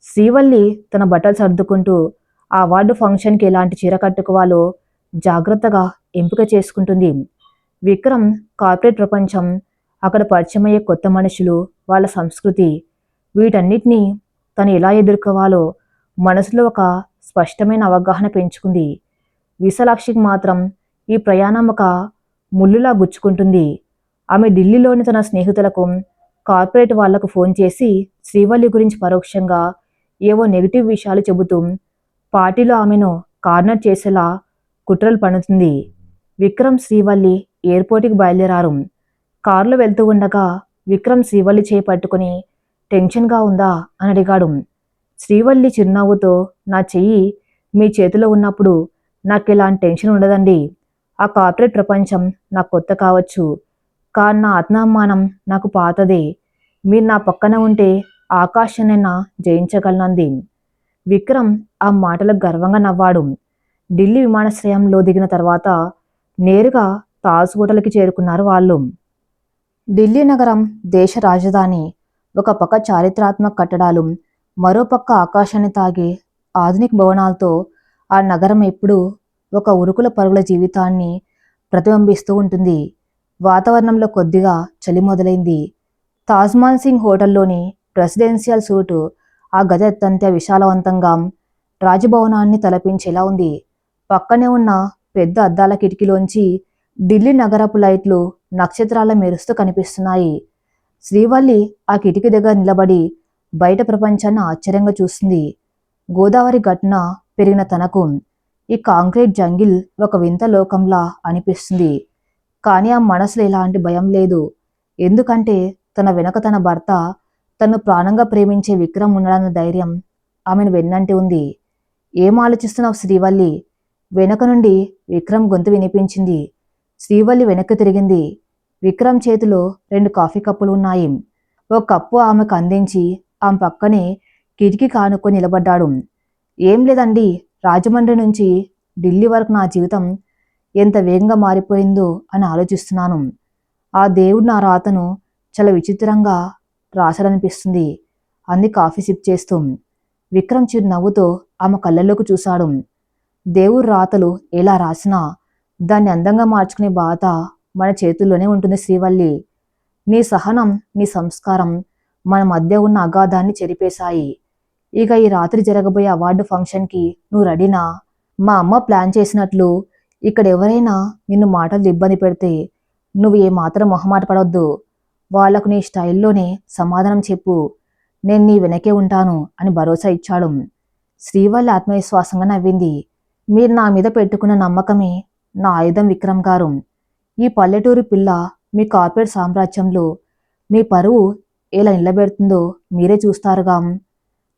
శ్రీవల్లి తన బట్టలు సర్దుకుంటూ ఆ అవార్డు ఫంక్షన్కి ఎలాంటి చీర కట్టుకోవాలో జాగ్రత్తగా ఎంపిక చేసుకుంటుంది. విక్రమ్ కార్పొరేట్ ప్రపంచం, అక్కడ పరిచయమయ్యే కొత్త మనుషులు, వాళ్ళ సంస్కృతి, వీటన్నిటినీ తను ఎలా ఎదుర్కోవాలో మనసులో ఒక స్పష్టమైన అవగాహన పెంచుకుంది. విశాలాక్షికి మాత్రం ఈ ప్రయాణం ఒక ముళ్ళులా గుచ్చుకుంటుంది. ఆమె ఢిల్లీలోని తన స్నేహితులకు, కార్పొరేట్ వాళ్లకు ఫోన్ చేసి శ్రీవల్లి గురించి పరోక్షంగా ఏవో నెగిటివ్ విషయాలు చెబుతూ పార్టీలో ఆమెను కార్నర్ చేసేలా కుట్రలు పన్నుతుంది. విక్రమ్, శ్రీవల్లి ఎయిర్పోర్ట్కి బయలుదేరారు. కారులో వెళ్తూ ఉండగా విక్రమ్ శ్రీవల్లి చేయి పట్టుకుని టెన్షన్గా ఉందా అని అడిగాడు. శ్రీవల్లి చిరునవ్వుతో, నా చెయ్యి మీ చేతిలో ఉన్నప్పుడు నాకు ఇలాంటి టెన్షన్ ఉండదండి. ఆ కార్పొరేట్ ప్రపంచం నాకు కొత్త కావచ్చు, కానీ నా ఆత్మాభిమానం నాకు పాతదే. మీరు నా పక్కన ఉంటే ఆకాశాన్నైనా జయించగలనంది. విక్రమ్ ఆ మాటలకు గర్వంగా నవ్వాడు. ఢిల్లీ విమానాశ్రయంలో దిగిన తర్వాత నేరుగా తాజ్ హోటల్కి చేరుకున్నారు వాళ్ళు. ఢిల్లీ నగరం దేశ రాజధాని. ఒక పక్క చారిత్రాత్మక కట్టడాలు, మరోపక్క ఆకాశాన్ని తాగే ఆధునిక భవనాలతో ఆ నగరం ఎప్పుడూ ఒక ఉరుకుల పరుగుల జీవితాన్ని ప్రతిబింబిస్తూ ఉంటుంది. వాతావరణంలో కొద్దిగా చలి మొదలైంది. తాజ్మాన్ సింగ్ హోటల్లోని ప్రెసిడెన్షియల్ సూటు ఆ గది అత్యంత విశాలవంతంగా రాజభవనాన్ని తలపించేలా ఉంది. పక్కనే ఉన్న పెద్ద అద్దాల కిటికీలోంచి ఢిల్లీ నగరపు లైట్లు నక్షత్రాల మెరుస్తూ కనిపిస్తున్నాయి. శ్రీవల్లి ఆ కిటికీ దగ్గర నిలబడి బయట ప్రపంచాన్ని ఆశ్చర్యంగా చూస్తుంది. గోదావరి గట్టున పెరిగిన తనకు ఈ కాంక్రీట్ జంగిల్ ఒక వింత లోకంలా అనిపిస్తుంది. కానీ ఆ మనసులో ఎలాంటి భయం లేదు. ఎందుకంటే తన వెనక తన భర్త, తను ప్రాణంగా ప్రేమించే విక్రమ్ ఉన్నాడన్న ధైర్యం ఆమెను వెన్నంటి ఉంది. ఏం ఆలోచిస్తున్నావు శ్రీవల్లి? వెనక నుండి విక్రమ్ గొంతు వినిపించింది. శ్రీవల్లి వెనక్కి తిరిగింది. విక్రమ్ చేతిలో 2 కాఫీ కప్పులు ఉన్నాయి. ఓ కప్పు ఆమెకు అందించి ఆమె పక్కనే కిటికీ కానుకొని నిలబడ్డాడు. ఏం లేదండి, రాజమండ్రి నుంచి ఢిల్లీ వరకు నా జీవితం ఎంత వేగంగా మారిపోయిందో అని ఆలోచిస్తున్నాను. ఆ దేవుడు నా రాతను చాలా విచిత్రంగా రాశాడనిపిస్తుంది అంది కాఫీ సిప్ చేస్తూ. విక్రమ్ చిరు నవ్వుతో ఆమె కళ్ళల్లోకి చూశాడు. దేవుడు రాతలు ఎలా రాసినా దాన్ని అందంగా మార్చుకునే బాధ మన చేతుల్లోనే ఉంటుంది శ్రీవల్లి. నీ సహనం, నీ సంస్కారం మన మధ్య ఉన్న అగాధాన్ని చెరిపేశాయి. ఇక ఈ రాత్రి జరగబోయే అవార్డు ఫంక్షన్కి నువ్వు రెడీనా? మా అమ్మ ప్లాన్ చేసినట్లు ఇక్కడ ఎవరైనా నిన్ను మాటలు ఇబ్బంది పెడితే నువ్వు ఏమాత్రం మొహమాట పడొద్దు. వాళ్లకు నీ స్టైల్లోనే సమాధానం చెప్పు. నేను నీ వెనకే ఉంటాను అని భరోసా ఇచ్చాడు. శ్రీవల్లి ఆత్మవిశ్వాసంగా నవ్వింది. మీరు నా మీద పెట్టుకున్న నమ్మకమే నా ఆయుధం విక్రమ్ గారు. ఈ పల్లెటూరు పిల్ల మీ కార్పొరేట్ సామ్రాజ్యంలో మీ పరువు ఎలా నిలబెడుతుందో మీరే చూస్తారుగా.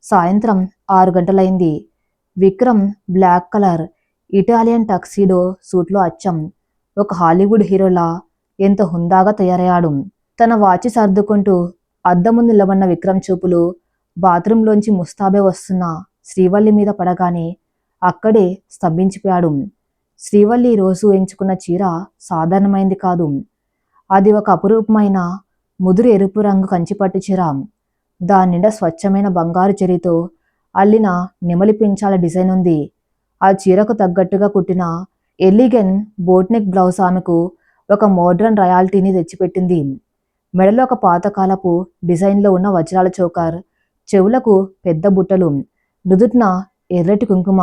సాయంత్రం 6 గంటలైంది. విక్రమ్ బ్లాక్ కలర్ ఇటాలియన్ టక్సీడో సూట్లో అచ్చం ఒక హాలీవుడ్ హీరోలా ఎంతో హుందాగా తయారయ్యాడు. తన వాచి సర్దుకుంటూ అద్దం ముందు నిలబడిన విక్రమ్ చూపులు బాత్రూంలోంచి ముస్తాబే వస్తున్న శ్రీవల్లి మీద పడగానే అక్కడే స్తంభించిపోయాడు. శ్రీవల్లి రోజు ఎంచుకున్న చీర సాధారణమైంది కాదు. అది ఒక అపురూపమైన ముదురు ఎరుపు రంగు కంచిపట్టు చీర. దాని నిండా స్వచ్ఛమైన బంగారు జరీతో అల్లిన నెమలి పించాల డిజైన్ ఉంది. ఆ చీరకు తగ్గట్టుగా కుట్టిన ఎలిగెన్ బోట్నెక్ బ్లౌజ్ ఆమెకు ఒక మోడ్రన్ రాయల్టీని తెచ్చిపెట్టింది. మెడలో ఒక పాతకాలపు డిజైన్లో ఉన్న వజ్రాల చోకర్, చెవులకు పెద్ద బుట్టలు, నుదుటిన ఎర్రటి కుంకుమ,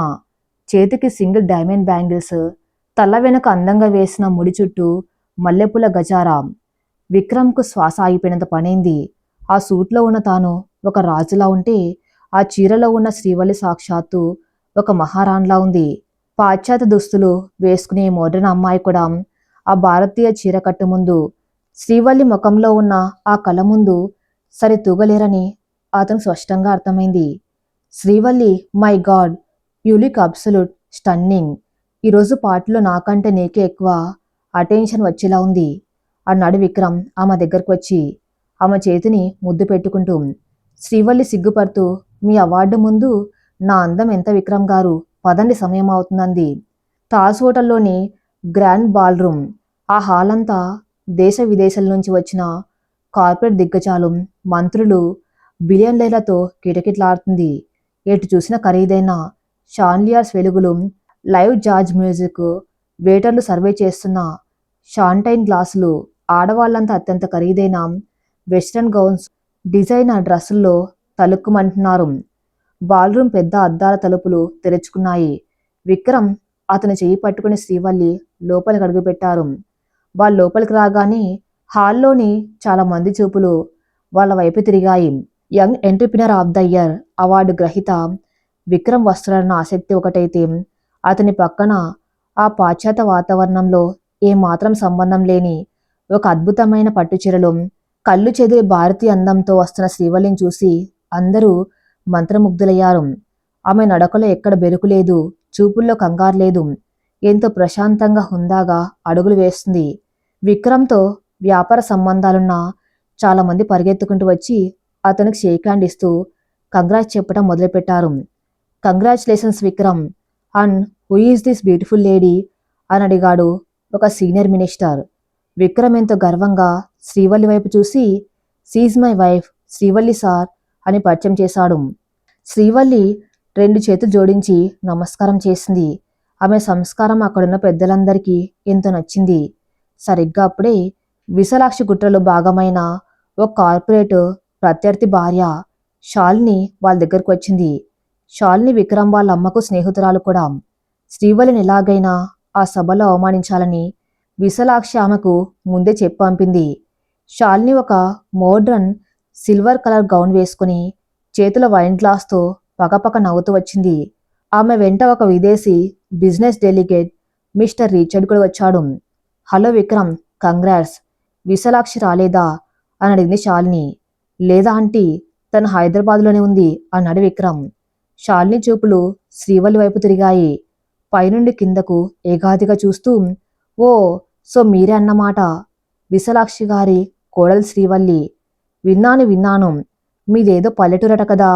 చేతికి సింగిల్ డైమండ్ బ్యాంగిల్స్, తల వెనుక అందంగా వేసిన ముడి చుట్టూ మల్లెపూల గజారా. విక్రమ్కు శ్వాస ఆగిపోయినంత పనైంది. ఆ సూట్లో ఉన్న తాను ఒక రాజులా ఉంటే ఆ చీరలో ఉన్న శ్రీవల్లి సాక్షాత్తు ఒక మహారాణిలా ఉంది. పాశ్చాత్య దుస్తులు వేసుకునే మోడర్న్ అమ్మాయి కూడా ఆ భారతీయ చీర కట్టు ముందు, శ్రీవల్లి ముఖంలో ఉన్న ఆ కళ ముందు సరి తూగలేరని అతను స్పష్టంగా అర్థమైంది. Srivalli, my God, you look absolute stunning. ఈరోజు పార్టీలో నాకంటే నీకే ఎక్కువ అటెన్షన్ వచ్చేలా ఉంది అన్నాడు విక్రమ్ ఆమె దగ్గరకు వచ్చి, ఆమె చేతిని ముద్దు పెట్టుకుంటూ. శ్రీవల్లి సిగ్గుపడుతూ, మీ అవార్డు ముందు నా అందం ఎంత విక్రమ్ గారు, పదండి సమయం అవుతుందంది. తాజ్ హోటల్లోని గ్రాండ్ బాల్రూమ్. ఆ హాల్ అంతా దేశ విదేశాల నుంచి వచ్చిన కార్పొరేట్ దిగ్గజాలు, మంత్రులు, బిలియన్లతో కిటకిటలాడుతుంది. ఎటు చూసిన ఖరీదైన షాన్లియర్స్ వెలుగులు, లైవ్ జాజ్ మ్యూజిక్, వేటర్లు సర్వే చేస్తున్న షాంటైన్ గ్లాసులు, ఆడవాళ్లంతా అత్యంత ఖరీదైన వెస్ట్రన్ గౌన్స్, డిజైనర్ డ్రెస్సుల్లో తలుక్కుమంటున్నారు. బాల్రూమ్ పెద్ద అద్దాల తలుపులు తెరుచుకున్నాయి. విక్రమ్ అతని చెయ్యి పట్టుకుని శ్రీవల్లి లోపలికి అడుగుపెట్టారు. వాళ్ళు లోపలికి రాగానే హాల్లోని చాలా మంది చూపులు వాళ్ళ వైపు తిరిగాయి. Young entrepreneur of the year award గ్రహీత విక్రమ్ వస్తున్నాడన్న ఆసక్తి ఒకటైతే, అతని పక్కన ఆ పాశ్చాత్య వాతావరణంలో ఏమాత్రం సంబంధం లేని ఒక అద్భుతమైన పట్టుచీరలో కళ్ళు చెదిరే భారతీయ అందంతో వస్తున్న శ్రీవల్లిని చూసి అందరూ మంత్రముగ్ధులయ్యారు. ఆమె నడకలో ఎక్కడ బెరుకు లేదు, చూపుల్లో కంగారు లేదు. ఎంతో ప్రశాంతంగా హుందాగా అడుగులు వేస్తుంది. విక్రమ్‌తో వ్యాపార సంబంధాలున్న చాలామంది పరిగెత్తుకుంటూ వచ్చి అతనికి షేక్ హ్యాండ్ ఇస్తూ కంగ్రాట్స్ చెప్పడం మొదలుపెట్టారు. Congratulations Vikram, and who is this beautiful lady అని అడిగాడు ఒక సీనియర్ మినిస్టర్. విక్రమ్ ఎంతో గర్వంగా శ్రీవల్లి వైపు చూసి she is my wife Srivalli sir అని పరిచయం చేశాడు. శ్రీవల్లి 2 చేతులు జోడించి నమస్కారం చేసింది. ఆమె సంస్కారం అక్కడున్న పెద్దలందరికీ ఎంతో నచ్చింది. సరిగ్గా అప్పుడే విశాలాక్షి కుట్రలో భాగమైన ఓ కార్పొరేట్ ప్రత్యర్థి భార్య శాలిని వాళ్ళ దగ్గరకు వచ్చింది. శాలిని విక్రమ్ వాళ్ళ అమ్మకు స్నేహితురాలు కూడా. శ్రీవల్లిని ఎలాగైనా ఆ సభలో అవమానించాలని విశాలాక్షి ఆమెకు ముందే చెప్పి పంపింది. శాలిని ఒక మోడ్రన్ సిల్వర్ కలర్ గౌన్ వేసుకుని చేతిలో వైన్ గ్లాస్తో పకపక నవ్వుతూ వచ్చింది. ఆమె వెంట ఒక విదేశీ బిజినెస్ డెలిగేట్ మిస్టర్ రిచర్డ్ కూడా వచ్చాడు. Hello Vikram, congrats. విశాలాక్షి రాలేదా అని అడిగింది శాలిని. లేదా ఆంటీ, తను హైదరాబాద్లోనే ఉంది అన్నాడు విక్రమ్. శాలిని చూపులు శ్రీవల్లి వైపు తిరిగాయి. పైనుండి కిందకు ఏగాదిగా చూస్తూ, ఓ, సో మీరే అన్నమాట విశాలాక్షి గారి కోడలు శ్రీవల్లి. విన్నాను. మీదేదో పల్లెటూరట కదా.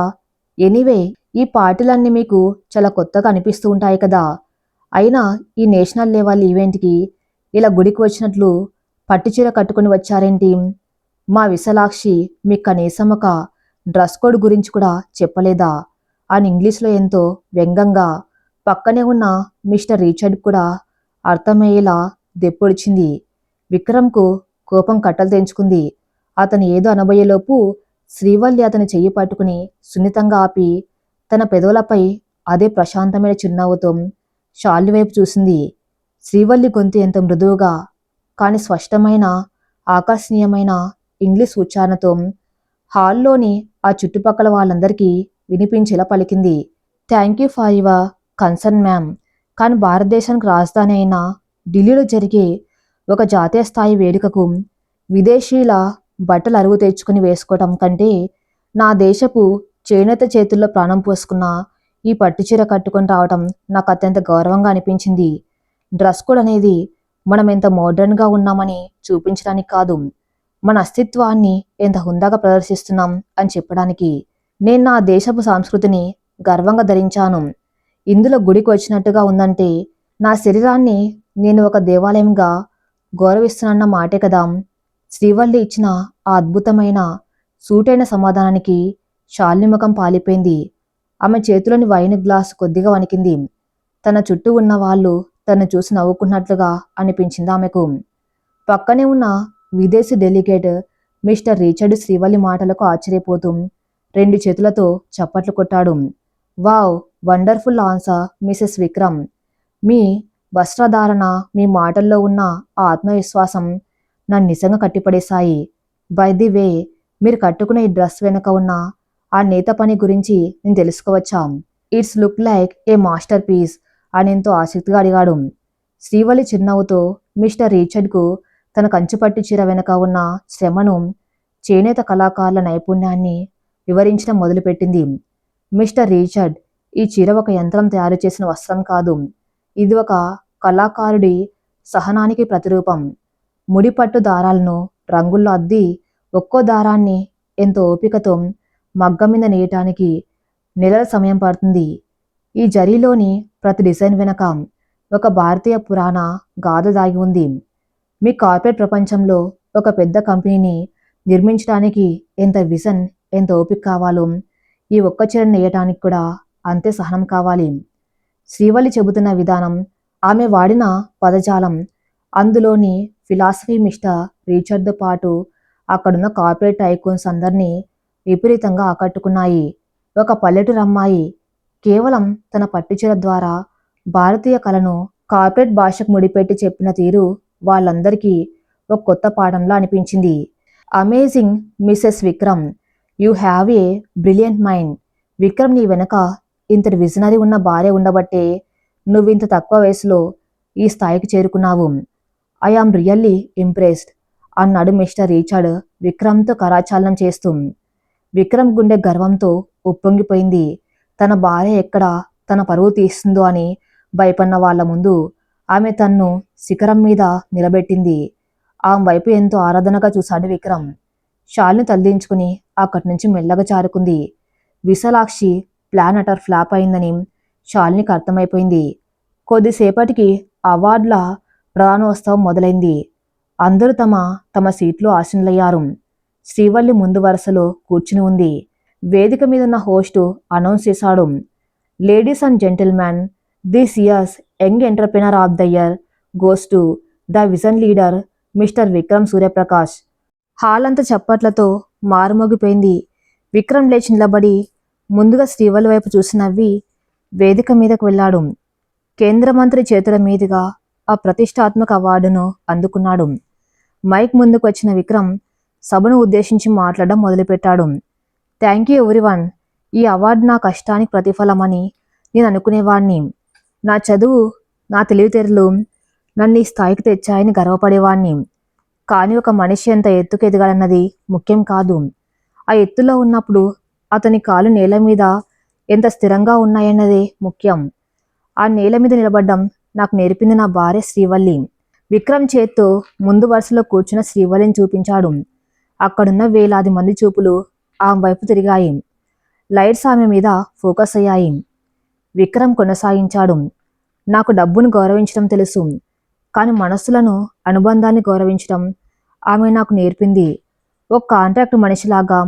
ఎనీవే, ఈ పార్టీలన్నీ మీకు చాలా కొత్తగా అనిపిస్తూ ఉంటాయి కదా. అయినా ఈ నేషనల్ లెవెల్ ఈవెంట్కి ఇలా గుడికి వచ్చినట్లు పట్టుచీర కట్టుకుని వచ్చారేంటి? మా విశాలాక్షి మీకు కనీసం ఒక డ్రెస్ కోడ్ గురించి కూడా చెప్పలేదా అని ఇంగ్లీష్లో ఎంతో వ్యంగ్యంగా పక్కనే ఉన్న మిస్టర్ రిచర్డ్ కూడా అర్థమయ్యేలా దెప్పొడిచింది. విక్రమ్కు కోపం కట్టలు తెంచుకుంది. అతను ఏదో అనబోయేలోపు శ్రీవల్లి అతని చెయ్యి పట్టుకుని సున్నితంగా ఆపి తన పెదవులపై అదే ప్రశాంతమైన చిరునవ్వుతో శాలిని వైపు చూసింది. శ్రీవల్లి గొంతు ఎంత మృదువుగా కాని స్పష్టమైన ఆకర్షణీయమైన ఇంగ్లీష్ ఉచ్చారణతో హాల్లోని ఆ చుట్టుపక్కల వాళ్ళందరికీ వినిపించేలా పలికింది. Thank you for your concern ma'am. కానీ భారతదేశానికి రాజధాని అయిన ఢిల్లీలో జరిగే ఒక జాతీయ స్థాయి వేడుకకు విదేశీయుల బట్టలు అరువు తెచ్చుకుని వేసుకోవటం కంటే నా దేశపు చేనేత చేతుల్లో ప్రాణం పోసుకున్న ఈ పట్టుచీర కట్టుకొని రావటం నాకు అత్యంత గౌరవంగా అనిపించింది. డ్రెస్ కోడ్ అనేది మనం ఎంత మోడర్న్గా ఉన్నామని చూపించడానికి కాదు, మన అస్తిత్వాన్ని ఎంత హుందాగా ప్రదర్శిస్తున్నాం అని చెప్పడానికి. నేను నా దేశపు సంస్కృతిని గర్వంగా ధరించాను. ఇందులో గుడికి వచ్చినట్టుగా ఉందంటే నా శరీరాన్ని నేను ఒక దేవాలయంగా గౌరవిస్తున్నాన్న మాటే కదా. శ్రీవల్లి ఇచ్చిన ఆ అద్భుతమైన సూటైన సమాధానానికి శాలిని ముఖం పాలిపోయింది. ఆమె చేతిలోని వైన్ గ్లాసు కొద్దిగా వణికింది. తన చుట్టూ ఉన్న వాళ్ళు తను చూసి నవ్వుకున్నట్లుగా అనిపించింది ఆమెకు. పక్కనే ఉన్న విదేశీ డెలిగేట్ మిస్టర్ రిచర్డ్ శ్రీవల్లి మాటలకు ఆశ్చర్యపోతూ 2 చేతులతో చప్పట్లు కొట్టాడు. Wow, wonderful answer Mrs Vikram. మీ వస్త్రధారణ, మీ మాటల్లో ఉన్న ఆ ఆత్మవిశ్వాసం నన్ను నిజంగా కట్టిపడేశాయి. బై ది వే, మీరు కట్టుకునే ఈ డ్రెస్ వెనుక ఉన్న ఆ నేత పని గురించి నేను తెలుసుకోవచ్చా? It's look like a masterpiece అని ఎంతో ఆసక్తిగా అడిగాడు. శ్రీవల్లి చిరునవ్వుతో మిస్టర్ రిచర్డ్కు తన కంచుపట్టు చీర వెనుక ఉన్న శ్రమను, చేనేత కళాకారుల నైపుణ్యాన్ని వివరించడం మొదలుపెట్టింది. మిస్టర్ రిచర్డ్, ఈ చీర ఒక యంత్రం తయారు చేసిన వస్త్రం కాదు. ఇది ఒక కళాకారుడి సహనానికి ప్రతిరూపం. ముడిపట్టు దారాలను రంగుల్లో అద్ది ఒక్కో దారాన్ని ఎంతో ఓపికతో మగ్గం మీద నేయటానికి నెలల సమయం పడుతుంది. ఈ జరీలోని ప్రతి డిజైన్ వెనక ఒక భారతీయ పురాణ గాథ దాగి ఉంది. మీ కార్పొరేట్ ప్రపంచంలో ఒక పెద్ద కంపెనీని నిర్మించడానికి ఎంత విజన్, ఎంత ఓపిక కావాలో ఈ ఒక్క చీరను నేయటానికి కూడా అంతే సహనం కావాలి. శ్రీవల్లి చెబుతున్న విధానం, ఆమె వాడిన పదజాలం, అందులోని ఫిలాసఫీ మిస్టర్ రిచర్డ్తో పాటు అక్కడున్న కార్పొరేట్ టైకూన్స్ అందరినీ విపరీతంగా ఆకట్టుకున్నాయి. ఒక పల్లెటూరు అమ్మాయి కేవలం తన పట్టుచీర ద్వారా భారతీయ కళను కార్పొరేట్ భాషకు ముడిపెట్టి చెప్పిన తీరు వాళ్ళందరికీ ఒక కొత్త పాఠంలా అనిపించింది. Amazing Mrs Vikram, you have a brilliant mind. Vikram, నీ వెనక ఇంతటి విజనరీ ఉన్న భార్య ఉండబట్టే నువ్వింత తక్కువ వయసులో ఈ స్థాయికి చేరుకున్నావు. ఐ ఆమ్ రియల్లీ ఇంప్రెస్డ్ అన్నాడు మిస్టర్ రిచర్డ్ విక్రమ్తో కరాచాలనం చేస్తూ. విక్రమ్ గుండె గర్వంతో ఉప్పొంగిపోయింది. తన భార్య ఎక్కడ తన పరువు తీస్తుందో అని భయపడిన వాళ్ల ముందు ఆమె తన్ను శిఖరం మీద నిలబెట్టింది. ఆమె వైపు ఎంతో ఆరాధనగా చూశాడు విక్రమ్. షాల్ని తలదించుకుని అక్కడి నుంచి మెల్లగా జారుకుంది. విశాలాక్షి ప్లాన్ అటర్ ఫ్లాప్ అయిందని షాలినికి అర్థమైపోయింది. కొద్దిసేపటికి అవార్డుల ప్రధానోత్సవం మొదలైంది. అందరూ తమ తమ సీట్లో ఆసీనులయ్యారు. శ్రీవల్లి ముందు వరుసలో కూర్చుని ఉంది. వేదిక మీదున్న హోస్టు అనౌన్స్ చేశాడు, ladies and gentlemen, this year's young entrepreneur of the year goes to the vision leader mister Vikram Suryaprakash. Hall అంతా చప్పట్లతో మారుమోగిపోయింది. విక్రమ్ లేచి నిలబడి ముందుగా శ్రీవల్లి వైపు చూసి నవ్వి వేదిక మీదకు వెళ్ళాడు. కేంద్ర మంత్రి చేతుల మీదుగా ఆ ప్రతిష్టాత్మక అవార్డును అందుకున్నాడు. మైక్ ముందుకు వచ్చిన విక్రమ్ సభను ఉద్దేశించి మాట్లాడడం మొదలుపెట్టాడు. Thank you everyone. ఈ అవార్డు నా కష్టానికి ప్రతిఫలమని నేను అనుకునేవాణ్ణి. నా చదువు, నా తెలివితేటలు నన్ను ఈ స్థాయికి తెచ్చాయని గర్వపడేవాణ్ణి. కానీ ఒక మనిషి ఎంత ఎత్తుకు ఎదగాలన్నది ముఖ్యం కాదు, ఆ ఎత్తులో ఉన్నప్పుడు అతని కాలు నేల మీద ఎంత స్థిరంగా ఉన్నాయన్నదే ముఖ్యం. ఆ నేల మీద నిలబడ్డం నాకు నేర్పింది నా భార్య శ్రీవల్లి. విక్రమ్ చేత్తో ముందు వరుసలో కూర్చున్న శ్రీవల్లిని చూపించాడు. అక్కడున్న వేలాది మంది చూపులు ఆమె వైపు తిరిగాయి. లైట్స్ ఆమె మీద ఫోకస్ అయ్యాయి. విక్రమ్ కొనసాగించాడు, నాకు డబ్బును గౌరవించడం తెలుసు, కానీ మనస్సులను, అనుబంధాన్ని గౌరవించడం ఆమె నాకు నేర్పింది. ఒక కాంట్రాక్ట్ మనిషిలాగా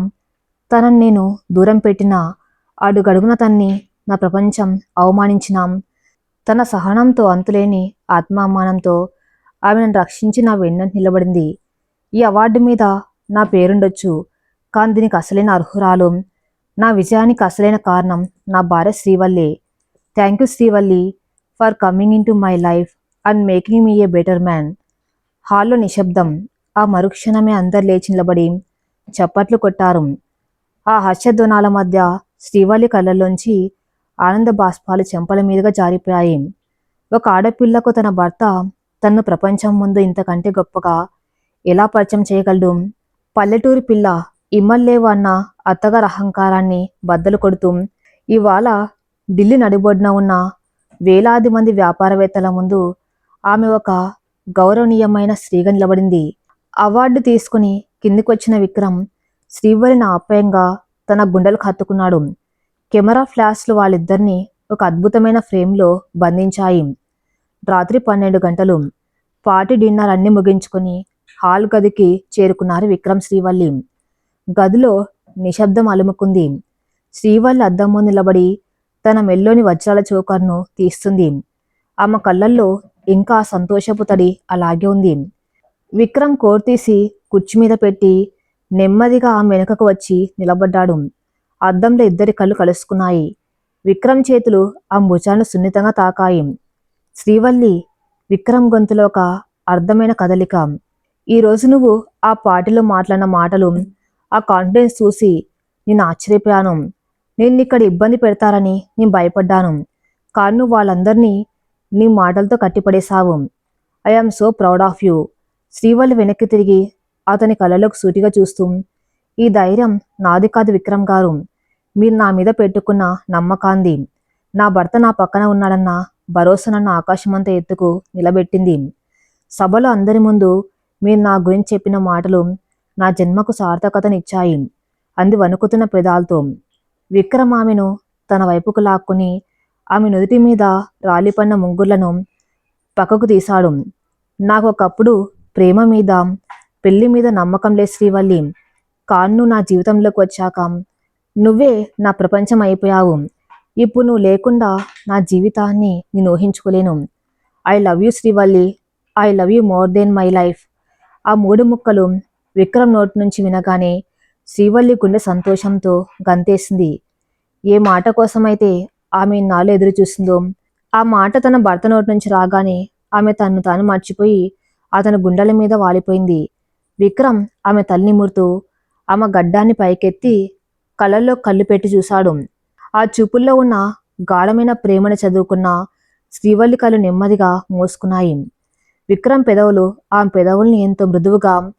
తనని నేను దూరం పెట్టినా, అడుగడుగున తన్ని నా ప్రపంచం అవమానించినా, తన సహనంతో, అంతులేని ఆత్మాభిమానంతో ఆమె నన్ను రక్షించి నా వెన్నంటి నిలబడింది. ఈ అవార్డు మీద నా పేరుండొచ్చు, కానీ దీనికి అసలైన అర్హురాలు, నా విజయానికి అసలైన కారణం నా భార్య Srivalli. Thank you Srivalli for coming in to my life and making me A better man. హాల్లో నిశ్శబ్దం. ఆ మరుక్షణమే అందరు లేచి నిలబడి చప్పట్లు కొట్టారు. ఆ హర్షధ్వానాల మధ్య శ్రీవల్లి కళ్ళల్లోంచి ఆనంద బాష్పాలు చెంపల మీదుగా జారిపోయాయి. ఒక ఆడపిల్లకు తన భర్త తన్ను ప్రపంచం ముందు ఇంతకంటే గొప్పగా ఎలా పరిచయం చేయగలడు? పల్లెటూరి పిల్ల ఇమ్మల్లేవు అన్న అత్తగారి అహంకారాన్ని బద్దలు కొడుతూ ఇవాళ ఢిల్లీ నడిబొడ్డున ఉన్న వేలాది మంది వ్యాపారవేత్తల ముందు ఆమె ఒక గౌరవనీయమైన స్త్రీగా నిలబడింది. అవార్డు తీసుకుని కిందికొచ్చిన విక్రమ్ శ్రీవల్లిని ఆప్యాయంగా తన గుండెలకు హత్తుకున్నాడు. కెమెరా ఫ్లాష్లు వాళ్ళిద్దరినీ ఒక అద్భుతమైన ఫ్రేమ్లో బంధించాయి. రాత్రి 12 గంటలు. పార్టీ, డిన్నర్ అన్ని ముగించుకొని హాల్ గదికి చేరుకున్నారు విక్రమ్, శ్రీవల్లి. గదిలో నిశ్శబ్దం అలుముకుంది. శ్రీవల్లి అద్దం ముందు నిలబడి తన మెల్లోని వజ్రాల చోకర్ను తీస్తుంది. ఆమె కళ్ళల్లో ఇంకా సంతోషపు తడి అలాగే ఉంది. విక్రమ్ కోట్ తీసి కుర్చీ మీద పెట్టి నెమ్మదిగా ఆమె వెనుకకు వచ్చి నిలబడ్డాడు. అద్దంలో ఇద్దరి కళ్ళు కలుసుకున్నాయి. విక్రమ్ చేతులు ఆ భుజాలను సున్నితంగా తాకాయి. శ్రీవల్లి, విక్రమ్ గొంతులో ఒక అర్థమైన కదలిక. ఈరోజు నువ్వు ఆ పార్టీలో మాట్లాడిన మాటలు, ఆ కాన్ఫిడెన్స్ చూసి నేను ఆశ్చర్యపోయాను. నేను ఇక్కడ ఇబ్బంది పెడతారని నేను భయపడ్డాను, కానీ నువ్వు వాళ్ళందరినీ నీ మాటలతో కట్టిపడేశావు. I am so proud of you. Srivalli వెనక్కి తిరిగి అతని కళ్ళలోకి సూటిగా చూస్తూ, ఈ ధైర్యం నాది కాదు విక్రమ్ గారు, మీరు నా మీద పెట్టుకున్న నమ్మకాంది. నా భర్త నా పక్కన ఉన్నాడన్న భరోసా నన్ను ఆకాశమంత ఎత్తుకు నిలబెట్టింది. సభలో అందరి ముందు మీరు నా గురించి చెప్పిన మాటలు నా జన్మకు సార్థకతనిచ్చాయి అంది వణుకుతున్న పెదాలతో. విక్రమ్ ఆమెను తన వైపుకు లాక్కుని ఆమె నుదుటి మీద రాలిపడిన ముంగుర్లను పక్కకు తీశాడు. నాకు ఒకప్పుడు ప్రేమ మీద, పెళ్లి మీద నమ్మకం లేదు శ్రీవల్లి, కాను నా జీవితంలోకి వచ్చాక నువ్వే నా ప్రపంచం అయిపోయావు. ఇప్పుడు నువ్వు లేకుండా నా జీవితాన్ని నేను ఊహించుకోలేను. I love you Srivalli, I love you more than my life. ఆ 3 ముక్కలు విక్రమ్ నోటి నుంచి వినగానే శ్రీవల్లి గుండె సంతోషంతో గంతేసింది. ఏ మాట కోసమైతే ఆమె ఇన్నాళ్ళు ఎదురు చూసిందో ఆ మాట తన భర్త నోటి నుంచి రాగానే ఆమె తన్ను తాను మర్చిపోయి అతని గుండెల మీద వాలిపోయింది. విక్రమ్ ఆమె తల్లి నిమురుతూ ఆమె గడ్డాన్ని పైకెత్తి కళ్ళల్లో కళ్ళు పెట్టి చూశాడు. ఆ చూపుల్లో ఉన్న గాఢమైన ప్రేమను చదువుకున్న శ్రీవల్లి కళ్ళు నెమ్మదిగా మూసుకున్నాయి. విక్రమ్ పెదవులు ఆమె పెదవుల్ని ఎంతో మృదువుగా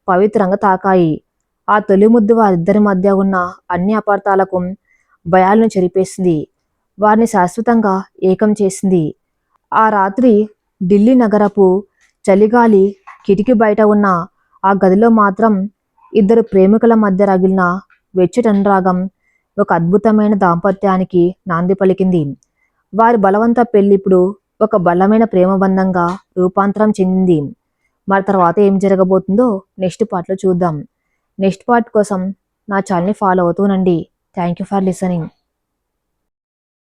పవిత్రంగా తాకాయి. ఆ తొలి ముద్దు వారిద్దరి మధ్య ఉన్న అన్ని అపార్థాలకు భయాలను చెరిపేసింది. వారిని శాశ్వతంగా ఏకం చేసింది. ఆ రాత్రి ఢిల్లీ నగరపు చలిగాలి కిటికీ బయట ఉన్న ఆ గదిలో మాత్రం ఇద్దరు ప్రేమికుల మధ్య రగిలిన వెచ్చటి అనురాగం ఒక అద్భుతమైన దాంపత్యానికి నాంది పలికింది. వారి బలవంత పెళ్లి ఇప్పుడు ఒక బలమైన ప్రేమ బంధంగా రూపాంతరం చెందింది. మరి తర్వాత ఏం జరగబోతుందో నెక్స్ట్ పార్ట్లో చూద్దాం. నెక్స్ట్ పార్ట్ కోసం నా ఛానల్ని ఫాలో అవుతూనండి. Thank you for listening.